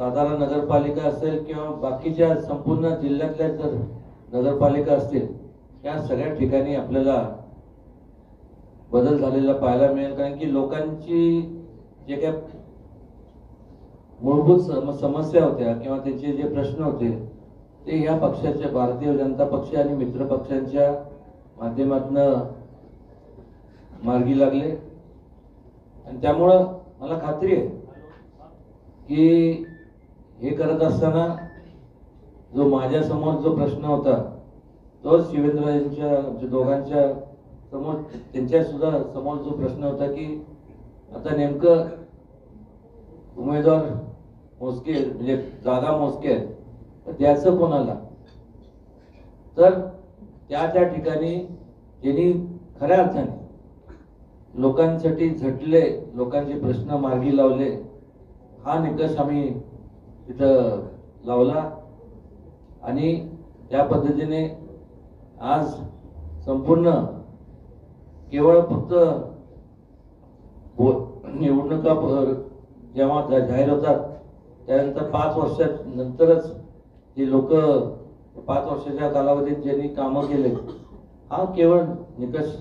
सातारा नगरपालिका असेल किंवा बाकीच्या संपूर्ण जिल्ह्यातल्या जर नगरपालिका असतील, या सगळ्या ठिकाणी आपल्याला बदल झालेला पाहायला मिळेल. कारण की लोकांची जे काही मूलभूत समस्या होत्या किंवा त्यांचे जे प्रश्न होते ते ह्या पक्षाच्या, भारतीय जनता पक्ष आणि मित्र पक्षांच्या माध्यमातून मार्गी लागले. आणि त्यामुळं मला खात्री आहे की हे करत असताना जो माझ्या समोर जो प्रश्न होता तो शिवेंद्रजींच्या दोघांच्या समोर, त्यांच्या सुद्धा समोर जो प्रश्न होता की आता नेमकं उमेदवार मोजके म्हणजे जागा मोजके आहेत, तर द्यायचं कोणाला. तर त्या ठिकाणी ज्यांनी खऱ्या अर्थाने लोकांसाठी झटले, लोकांचे प्रश्न मार्गी लावले, हा निकष आम्ही तिथं लावला. आणि त्या पद्धतीने आज संपूर्ण केवळ फक्त निवडणुका जेव्हा जाहीर होतात त्यानंतर 5 वर्षानंतरच जे लोक 5 वर्षाच्या कालावधीत ज्यांनी कामं केले, हा केवळ निकष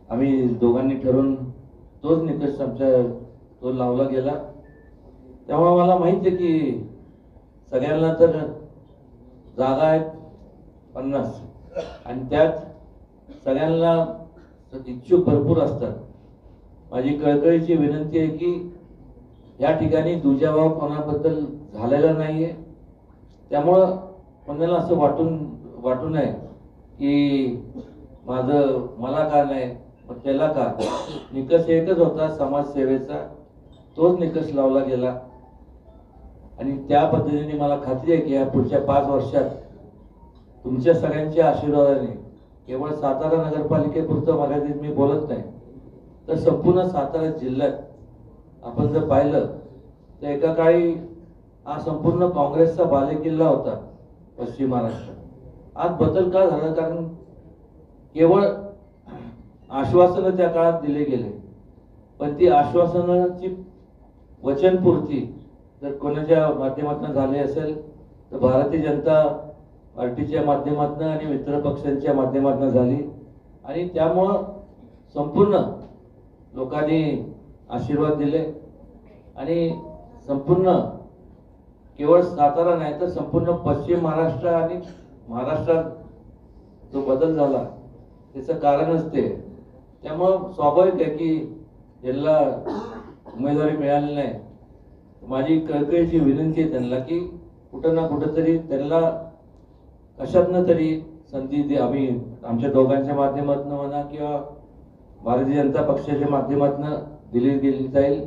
आम्ही दोघांनी ठरवून तोच निकष तो लावला गेला. त्यामुळे मला माहिती आहे की सगळ्यांना तर जागा आहेत 50 आणि त्यात सगळ्यांना इच्छुक भरपूर असतात. माझी कळकळीची विनंती आहे की या ठिकाणी दुजाभाव कोणाबद्दल झालेला नाहीये. त्यामुळं कोणाला असं वाटू नये की मला का नाही, मग त्याला का. निकष एकच होता समाजसेवेचा, तोच निकष लावला गेला. आणि त्या पद्धतीने मला खात्री आहे की या पुढच्या 5 वर्षात तुमच्या सगळ्यांच्या आशीर्वादाने केवळ सातारा नगरपालिकेपुरतं मर्यादित मी बोलत नाही, तर संपूर्ण सातारा जिल्ह्यात आपण जर पाहिलं तर एका काळी हा संपूर्ण काँग्रेसचा बालेकिल्ला होता पश्चिम महाराष्ट्रात. आज बदल का झाला, कारण केवळ आश्वासनं त्या काळात दिले गेले, पण ती आश्वासनाची वचनपूर्ती जर कोणाच्या माध्यमातून झाली असेल तर भारतीय जनता पार्टीच्या माध्यमातून आणि मित्र पक्षांच्या माध्यमातून झाली. आणि त्यामुळं संपूर्ण लोकांनी आशीर्वाद दिले आणि संपूर्ण केवळ सातारा नाही तर संपूर्ण पश्चिम महाराष्ट्र आणि महाराष्ट्रात जो बदल झाला त्याचं कारणच ते. त्यामुळं स्वाभाविक आहे की ज्यांना उमेदवारी मिळाली नाही, माझी कळकळीची विनंती आहे त्यांना की कुठं ना कुठं तरी त्यांना कशातनं तरी संधी दे. आम्ही आमच्या दोघांच्या माध्यमातून म्हणा किंवा भारतीय जनता पक्षाच्या माध्यमातून दिली गेली जाईल.